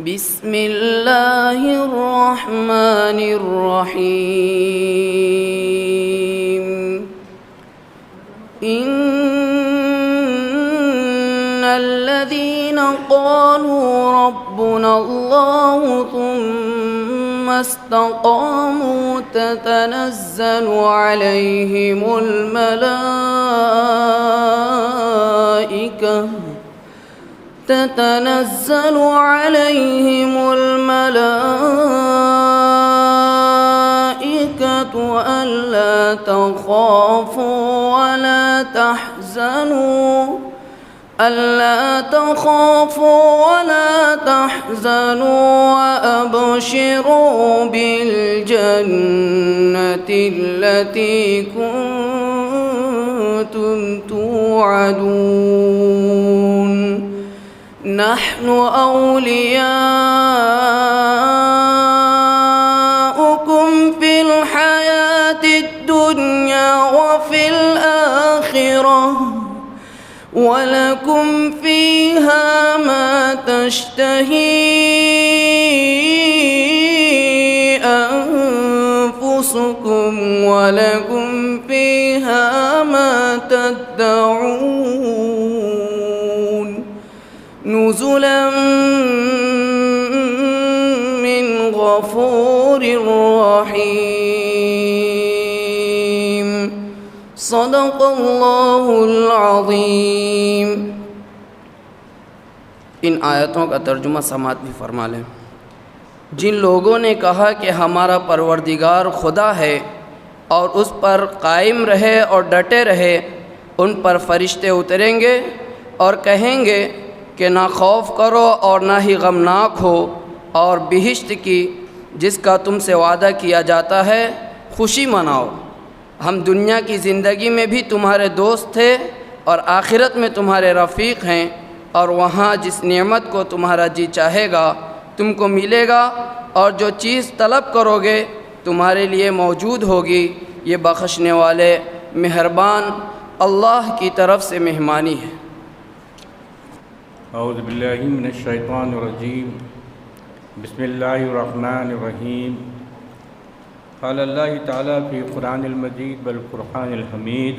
بسم اللہ الرحمن الرحیم ان الذین قالوا ربنا اللہ ثم استقاموا تتنزل علیہم الملائكة ألا تخافوا ولا تحزنوا وأبشروا بالجنة التي كنتم توعدون نحن أولياؤكم في الحياة الدنيا وفي الآخرة ولكم فيها ما تشتهي أنفسكم ولكم فيها ما تدعون نزلا من غفور رحیم صدق اللہ العظیم۔ ان آیتوں کا ترجمہ سماعت بھی فرما لیں۔ جن لوگوں نے کہا کہ ہمارا پروردگار خدا ہے اور اس پر قائم رہے اور ڈٹے رہے، ان پر فرشتے اتریں گے اور کہیں گے کہ نہ خوف کرو اور نہ ہی غمناک ہو، اور بہشت کی جس کا تم سے وعدہ کیا جاتا ہے خوشی مناؤ۔ ہم دنیا کی زندگی میں بھی تمہارے دوست تھے اور آخرت میں تمہارے رفیق ہیں، اور وہاں جس نعمت کو تمہارا جی چاہے گا تم کو ملے گا، اور جو چیز طلب کرو گے تمہارے لیے موجود ہوگی۔ یہ بخشنے والے مہربان اللہ کی طرف سے مہمانی ہے۔ اعوذ باللہ من الشیطان الرجیم بسم اللہ الرحمن الرحیم قال اللہ تعالیٰ فی قرآن المجید والفرقان الحمید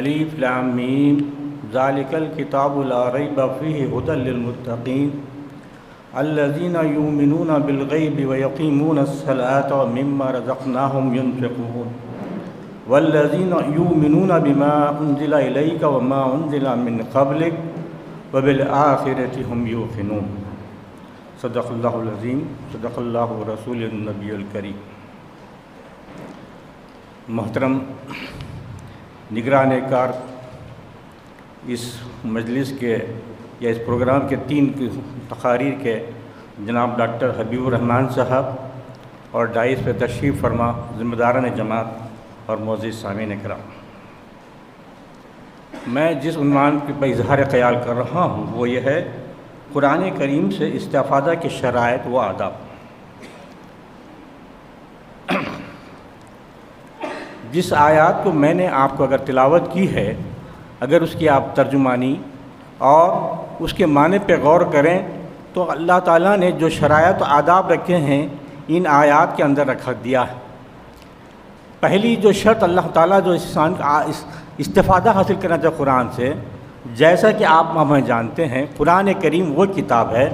الف لام میم ذالک الکتاب لا ریب فیہ ھدی للمتقین الذین یؤمنون بالغیب ویقیمون الصلاۃ ومما رزقناہم ینفقون والذین یؤمنون بما انزل الیک وما انزل من قبلک وبالآخرۃ هم یوقنون صدق اللہ العظیم صدق اللہ رسول النبی الکریم۔ محترم نگران کار، اس مجلس کے یا اس پروگرام کے 3 تقاریر کے جناب ڈاکٹر حبیب الرحمن صاحب اور ڈائس پہ تشریف فرما ذمہ داران جماعت اور معزز سامعین کرام، میں جس عنوان پہ اظہار خیال کر رہا ہوں وہ یہ ہے قرآن کریم سے استفادہ کے شرائط و آداب۔ جس آیات کو میں نے آپ کو اگر تلاوت کی ہے، اگر اس کی آپ ترجمانی اور اس کے معنی پہ غور کریں تو اللہ تعالیٰ نے جو شرائط و آداب رکھے ہیں ان آیات کے اندر رکھ دیا ہے۔ پہلی جو شرط اللہ تعالیٰ جو انسان استفادہ حاصل کرنا چاہے قرآن سے، جیسا کہ آپ ہمیں جانتے ہیں قرآن کریم وہ کتاب ہے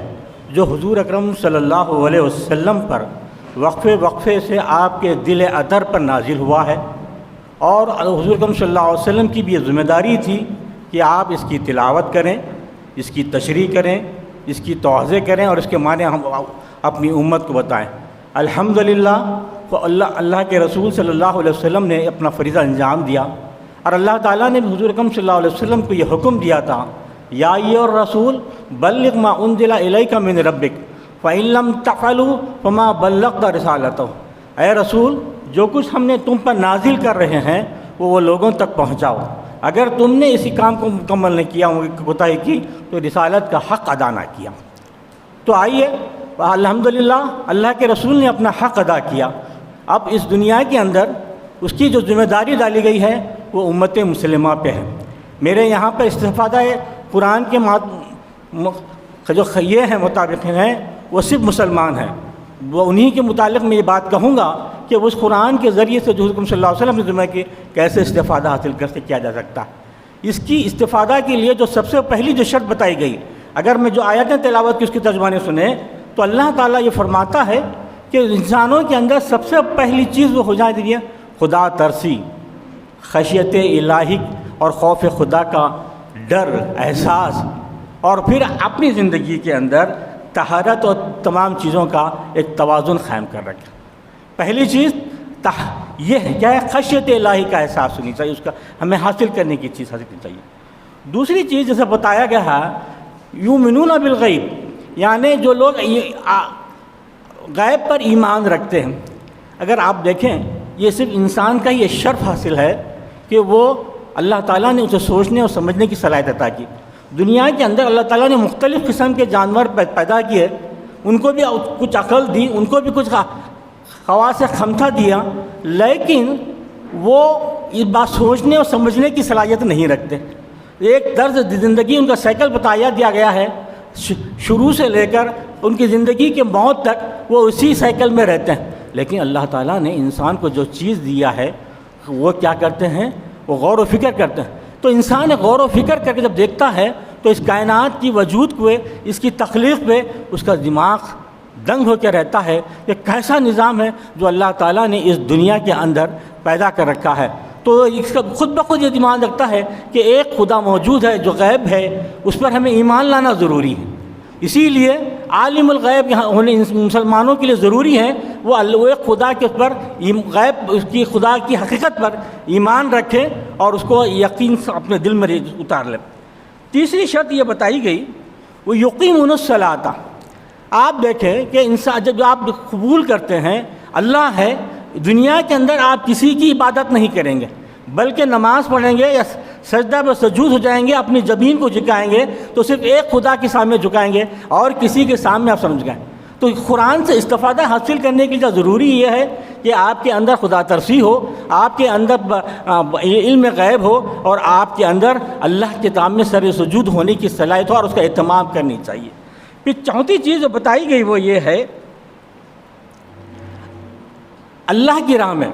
جو حضور اکرم صلی اللہ علیہ وسلم پر وقفے سے آپ کے دل ادر پر نازل ہوا ہے، اور حضور اکرم صلی اللہ علیہ وسلم کی بھی یہ ذمہ داری تھی کہ آپ اس کی تلاوت کریں، اس کی تشریح کریں، اس کی توضیح کریں اور اس کے معنی ہم اپنی امت کو بتائیں۔ الحمدللہ اللہ کے رسول صلی اللہ علیہ وسلم نے اپنا فریضہ انجام دیا، اور اللہ تعالیٰ نے حضور اکرم صلی اللہ علیہ وسلم کو یہ حکم دیا تھا، یا ایھا الرسول بلغ ما انزل الیک من ربک فإن لم تفعلوا فما بلغت رسالتہ، اے رسول جو کچھ ہم نے تم پر نازل کر رہے ہیں وہ لوگوں تک پہنچاؤ، اگر تم نے اسی کام کو مکمل نہیں کیا، کوتاہی کی تو رسالت کا حق ادا نہ کیا۔ تو آئیے الحمدللہ اللہ کے رسول نے اپنا حق ادا کیا۔ اب اس دنیا کے اندر اس کی جو ذمہ داری ڈالی گئی ہے وہ امت مسلمہ پہ ہے۔ میرے یہاں پر استفادہ قرآن کے جو یہ ہیں مطابقین ہیں وہ صرف مسلمان ہیں، وہ انہی کے متعلق میں یہ بات کہوں گا کہ اس قرآن کے ذریعے سے جو حکم صلی اللہ علیہ وسلم نے ذمہ کی کیسے استفادہ حاصل کر کے کیا جا سکتا ہے۔ اس کی استفادہ کے لیے جو سب سے پہلی جو شرط بتائی گئی، اگر میں جو آیتیں تلاوت کی اس کی ترجمانی سنیں تو اللہ تعالیٰ یہ فرماتا ہے کہ انسانوں کے اندر سب سے پہلی چیز وہ ہو جائے خدا ترسی، خشیت الہی اور خوف خدا کا ڈر احساس، اور پھر اپنی زندگی کے اندر طہارت اور تمام چیزوں کا ایک توازن قائم کر رکھے۔ پہلی چیز یہ ہے کیا ہے؟ خشیت الہی کا احساس ہونی چاہیے، اس کا ہمیں حاصل کرنے کی چیز حاصل کرنی چاہیے۔ دوسری چیز جیسے بتایا گیا ہے یؤمنون بالغیب، یعنی جو لوگ غیب پر ایمان رکھتے ہیں، اگر آپ دیکھیں یہ صرف انسان کا یہ شرف حاصل ہے کہ وہ اللہ تعالیٰ نے اسے سوچنے اور سمجھنے کی صلاحیت عطا کی۔ دنیا کے اندر اللہ تعالیٰ نے مختلف قسم کے جانور پیدا کیے، ان کو بھی کچھ عقل دی، ان کو بھی کچھ حواس خمسہ دیا، لیکن وہ اس بات سوچنے اور سمجھنے کی صلاحیت نہیں رکھتے۔ ایک طرز زندگی ان کا سائیکل بتایا دیا گیا ہے، شروع سے لے کر ان کی زندگی کے موت تک وہ اسی سائیکل میں رہتے ہیں، لیکن اللہ تعالیٰ نے انسان کو جو چیز دیا ہے وہ کیا کرتے ہیں؟ وہ غور و فکر کرتے ہیں۔ تو انسان غور و فکر کر کے جب دیکھتا ہے تو اس کائنات کی وجود کو، اس کی تخلیق پہ اس کا دماغ دنگ ہو کے رہتا ہے کہ کیسا نظام ہے جو اللہ تعالیٰ نے اس دنیا کے اندر پیدا کر رکھا ہے۔ تو اس کا خود بخود یہ دماغ رکھتا ہے کہ ایک خدا موجود ہے جو غیب ہے، اس پر ہمیں ایمان لانا ضروری ہے۔ اسی لیے عالم الغیب یہاں ہونے مسلمانوں کے لیے ضروری ہے، وہ ایک خدا کے پر غیب، اس کی خدا کی حقیقت پر ایمان رکھیں اور اس کو یقین اپنے دل میں اتار لیں۔ تیسری شرط یہ بتائی گئی وہ یقیمون الصلاۃ۔ آپ دیکھیں کہ انسان جب آپ قبول کرتے ہیں اللہ ہے، دنیا کے اندر آپ کسی کی عبادت نہیں کریں گے، بلکہ نماز پڑھیں گے یا سجدہ پر سجود ہو جائیں گے، اپنی زمین کو جھکائیں گے تو صرف ایک خدا کے سامنے جھکائیں گے اور کسی کے سامنے آپ سمجھ گئے۔ تو قرآن سے استفادہ حاصل کرنے کے لیے ضروری یہ ہے کہ آپ کے اندر خدا ترسی ہو، آپ کے اندر علم غیب ہو، اور آپ کے اندر اللہ کے سامنے سر سجود ہونے کی صلاحیت ہو اور اس کا اہتمام کرنی چاہیے۔ پھر چوتھی چیز جو بتائی گئی وہ یہ ہے اللہ کی راہ میں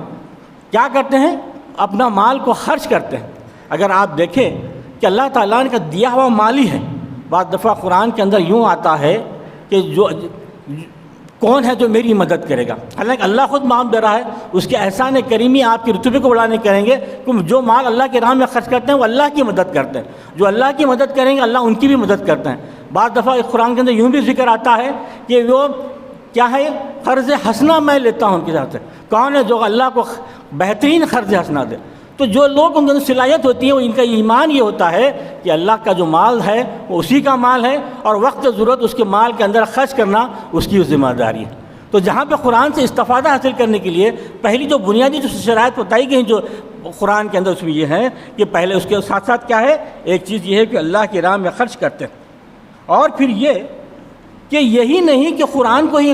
کیا کرتے ہیں؟ اپنا مال کو خرچ کرتے ہیں۔ اگر آپ دیکھیں کہ اللہ تعالیٰ کا دیا ہوا مال ہی ہے، بعض دفعہ قرآن کے اندر یوں آتا ہے کہ کون ہے جو میری مدد کرے گا، حالانکہ اللہ خود مال دے رہا ہے، اس کے احسان کریمی آپ کی رتبے کو بڑھانے کریں گے کہ جو مال اللہ کے راہ میں خرچ کرتے ہیں وہ اللہ کی مدد کرتے ہیں، جو اللہ کی مدد کریں گے اللہ ان کی بھی مدد کرتے ہیں۔ بعض دفعہ قرآن کے اندر یوں بھی ذکر آتا ہے کہ وہ کیا ہے؟ قرض حسنہ میں لیتا ہوں ان کے ساتھ سے، کون ہے جو اللہ کو بہترین قرض حسنہ دے؟ تو جو لوگ ان کی صلاحیت ہوتی ہے وہ ان کا ایمان یہ ہوتا ہے کہ اللہ کا جو مال ہے وہ اسی کا مال ہے اور وقت ضرورت اس کے مال کے اندر خرچ کرنا اس کی ذمہ داری ہے۔ تو جہاں پہ قرآن سے استفادہ حاصل کرنے کے لیے پہلی جو بنیادی جو شرائط بتائی گئی جو قرآن کے اندر اس میں یہ ہے کہ پہلے اس کے ساتھ ساتھ کیا ہے؟ ایک چیز یہ ہے کہ اللہ کی راہ میں خرچ کرتے ہیں، اور پھر یہ کہ یہی نہیں کہ قرآن کو ہی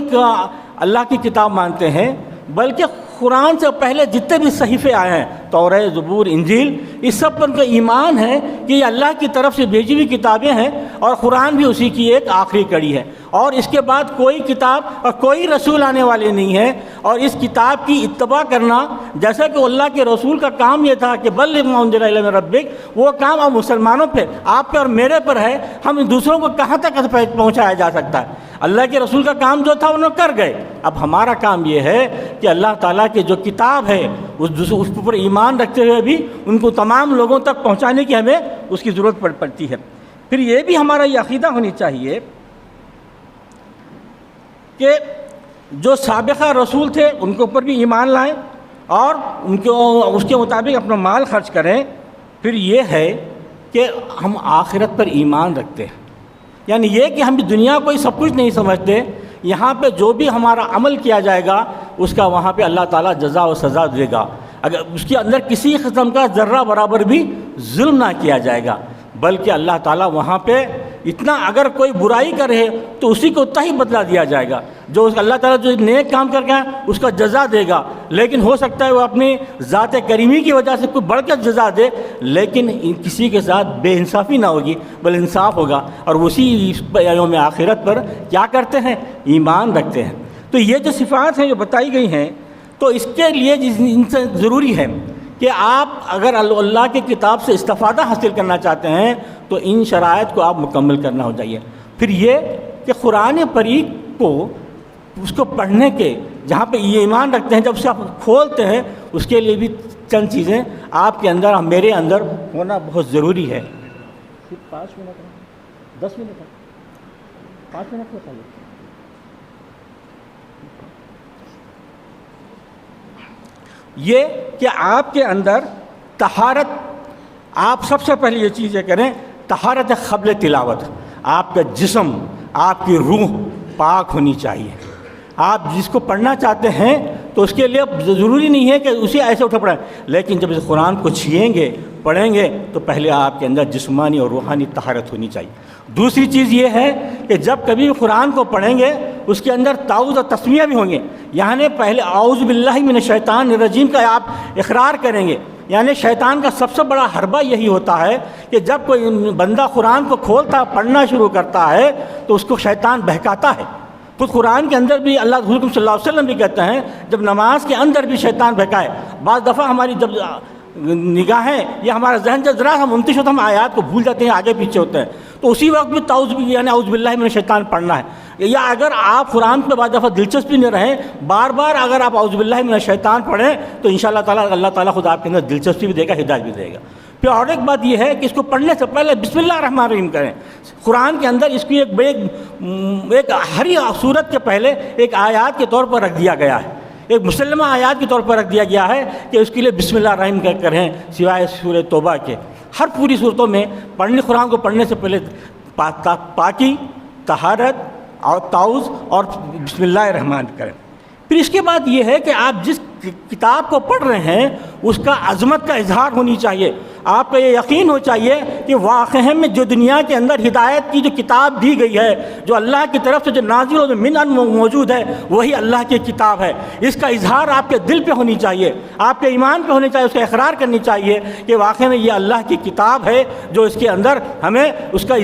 اللہ کی کتاب مانتے ہیں، بلکہ قرآن سے پہلے جتنے بھی صحیفے آئے ہیں، تورات، زبور، انجیل، اس سب پر ان کا ایمان ہے کہ یہ اللہ کی طرف سے بھیجی ہوئی کتابیں ہیں اور قرآن بھی اسی کی ایک آخری کڑی ہے، اور اس کے بعد کوئی کتاب اور کوئی رسول آنے والے نہیں ہے، اور اس کتاب کی اتباع کرنا جیسا کہ اللہ کے رسول کا کام یہ تھا کہ بلغ ما انزل الیک من ربک، وہ کام اب مسلمانوں پہ، آپ پہ اور میرے پر ہے۔ ہم دوسروں کو کہاں تک پہنچایا جا سکتا ہے؟ اللہ کے رسول کا کام جو تھا انہوں کر گئے، اب ہمارا کام یہ ہے کہ اللہ تعالیٰ کی جو کتاب ہے اس پر ایمان رکھتے ہوئے بھی ان کو تمام لوگوں تک پہنچانے کی ہمیں اس کی ضرورت پڑتی ہے۔ پھر یہ بھی ہمارا یہ عقیدہ ہونی چاہیے کہ جو سابقہ رسول تھے ان کے اوپر بھی ایمان لائیں اور ان کو اس کے مطابق اپنا مال خرچ کریں۔ پھر یہ ہے کہ ہم آخرت پر ایمان رکھتے ہیں، یعنی یہ کہ ہم دنیا کو ہی سب کچھ نہیں سمجھتے، یہاں پہ جو بھی ہمارا عمل کیا جائے گا اس کا وہاں پہ اللہ تعالیٰ جزا و سزا دے گا، اگر اس کے اندر کسی قسم کا ذرہ برابر بھی ظلم نہ کیا جائے گا، بلکہ اللہ تعالیٰ وہاں پہ اتنا اگر کوئی برائی کرے تو اسی کو اتنا ہی بدلہ دیا جائے گا، جو اللہ تعالیٰ جو نیک کام کر گیا اس کا جزا دے گا، لیکن ہو سکتا ہے وہ اپنی ذات کریمی کی وجہ سے کوئی بڑھ کر جزا دے، لیکن کسی کے ساتھ بے انصافی نہ ہوگی بل انصاف ہوگا، اور اسی یوم آخرت پر کیا کرتے ہیں؟ ایمان رکھتے ہیں۔ تو یہ جو صفات ہیں جو بتائی گئی ہیں، تو اس کے لیے ان سے ضروری ہے کہ آپ اگر اللہ کی کتاب سے استفادہ حاصل کرنا چاہتے ہیں تو ان شرائط کو آپ مکمل کرنا ہو چاہیے۔ پھر یہ کہ قرآن پاک کو اس کو پڑھنے کے جہاں پہ یہ ایمان رکھتے ہیں، جب سے آپ کھولتے ہیں اس کے لیے بھی چند چیزیں آپ کے اندر میرے اندر ہونا بہت ضروری ہے۔ صرف 5 منٹ 10 منٹ 5 منٹ ہوتا ہے۔ یہ کہ آپ کے اندر طہارت، آپ سب سے پہلے یہ چیز یہ کریں، طہارت قبل تلاوت، آپ کا جسم، آپ کی روح پاک ہونی چاہیے۔ آپ جس کو پڑھنا چاہتے ہیں تو اس کے لیے ضروری نہیں ہے کہ اسے ایسے اٹھا پڑھیں، لیکن جب اس قرآن کو چھیئیں گے پڑھیں گے تو پہلے آپ کے اندر جسمانی اور روحانی طہارت ہونی چاہیے۔ دوسری چیز یہ ہے کہ جب کبھی قرآن کو پڑھیں گے اس کے اندر تعوذ اور تسمیہ بھی ہوں گے، یعنی پہلے اعوذ باللہ من الشیطان الرجیم کا آپ اقرار کریں گے۔ یعنی شیطان کا سب سے بڑا حربہ یہی ہوتا ہے کہ جب کوئی بندہ قرآن کو کھولتا پڑھنا شروع کرتا ہے تو اس کو شیطان بہکاتا ہے۔ خود قرآن کے اندر بھی اللہ رسول صلی اللہ علیہ وسلم بھی کہتے ہیں جب نماز کے اندر بھی شیطان بہکائے، بعض دفعہ ہماری جب نگاہیں یا ہمارا ذہن جب ذرا ہم منتش ہوتا ہے، ہم آیات کو بھول جاتے ہیں، آگے پیچھے ہوتے ہیں، تو اسی وقت بھی یعنی اعوذ باللہ من الشیطان پڑھنا ہے۔ یا اگر آپ قرآن پہ بعض دفعہ دلچسپی نہ رہیں، بار بار اگر آپ اعوذ باللہ من الشیطان پڑھیں تو انشاءاللہ تعالیٰ اللہ تعالیٰ خود آپ کے اندر دلچسپی بھی دے گا، ہدایت بھی دے گا۔ پھر اور ایک بات یہ ہے کہ اس کو پڑھنے سے پہلے بسم اللہ الرحمن الرحیم کریں۔ قرآن کے اندر اس کی ایک ہر سورت کے پہلے ایک آیات کے طور پر رکھ دیا گیا ہے، ایک مسلمہ آیات کے طور پر رکھ دیا گیا ہے کہ اس کے لیے بسم اللہ الرحیم کریں، سوائے سورہ توبہ کے۔ ہر پوری صورتوں میں قرآن کو پڑھنے سے پہلے پاکی، طہارت اور تعوذ اور بسم اللہ الرحمن کریں۔ پھر اس کے بعد یہ ہے کہ آپ جس کتاب کو پڑھ رہے ہیں اس کا عظمت کا اظہار ہونی چاہیے، آپ کا یہ یقین ہو چاہیے کہ واقعہ میں جو دنیا کے اندر ہدایت کی جو کتاب دی گئی ہے، جو اللہ کی طرف سے جو نازل و جو منن موجود ہے، وہی اللہ کی کتاب ہے۔ اس کا اظہار آپ کے دل پہ ہونی چاہیے، آپ کے ایمان پہ ہونی چاہیے، اس کا اقرار کرنی چاہیے کہ واقعہ میں یہ اللہ کی کتاب ہے جو اس کے اندر ہمیں اس کا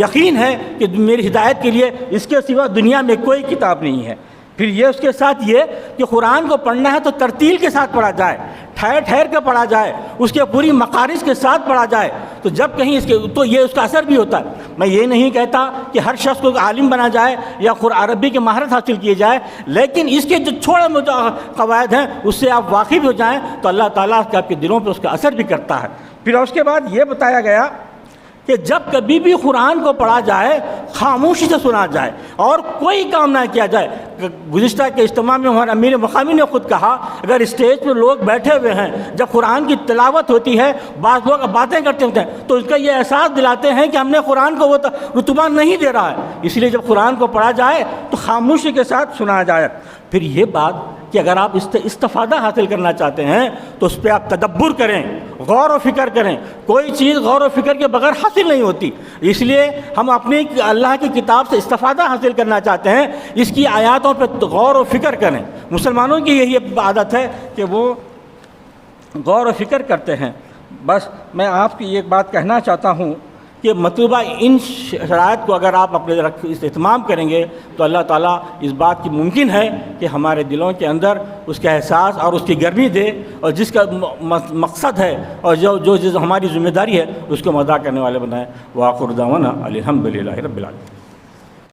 یقین ہے کہ میری ہدایت کے لیے اس کے سوا دنیا میں کوئی کتاب نہیں ہے۔ پھر یہ اس کے ساتھ یہ کہ قرآن کو پڑھنا ہے تو ترتیل کے ساتھ پڑھا جائے، ٹھہر ٹھہر کے پڑھا جائے، اس کے پوری مقارج کے ساتھ پڑھا جائے، تو جب کہیں تو یہ اس کا اثر بھی ہوتا ہے۔ میں یہ نہیں کہتا کہ ہر شخص کو عالم بنا جائے یا عربی کی مہارت حاصل کی جائے، لیکن اس کے جو چھوٹے موٹے قواعد ہیں اس سے آپ واقف ہو جائیں تو اللہ تعالیٰ آپ کے دلوں پہ اس کا اثر بھی کرتا ہے۔ پھر اس کے بعد یہ بتایا گیا کہ جب کبھی بھی قرآن کو پڑھا جائے خاموشی سے سنا جائے اور کوئی کام نہ کیا جائے۔ گزشتہ کے اجتماع میں ہمارے امیر مقامی نے خود کہا اگر اسٹیج پہ لوگ بیٹھے ہوئے ہیں، جب قرآن کی تلاوت ہوتی ہے، بعض لوگ باتیں کرتے ہوتے ہیں تو اس کا یہ احساس دلاتے ہیں کہ ہم نے قرآن کو وہ رتبہ نہیں دے رہا ہے، اس لیے جب قرآن کو پڑھا جائے تو خاموشی کے ساتھ سنا جائے۔ پھر یہ بات کہ اگر آپ استفادہ حاصل کرنا چاہتے ہیں تو اس پہ آپ تدبر کریں، غور و فکر کریں۔ کوئی چیز غور و فکر کے بغیر حاصل نہیں ہوتی، اس لیے ہم اپنی اللہ کی کتاب سے استفادہ حاصل کرنا چاہتے ہیں، اس کی آیاتوں پہ غور و فکر کریں۔ مسلمانوں کی یہی عادت ہے کہ وہ غور و فکر کرتے ہیں۔ بس میں آپ کی ایک بات کہنا چاہتا ہوں کہ مطلوبہ ان شرائط کو اگر آپ اپنے اہتمام کریں گے تو اللہ تعالیٰ اس بات کی ممکن ہے کہ ہمارے دلوں کے اندر اس کا احساس اور اس کی گرمی دے، اور جس کا مقصد ہے اور جو ہماری ذمہ داری ہے اس کو ادا کرنے والے بنائیں۔ وآخر دعوانا الحمدللہ رب العالمین۔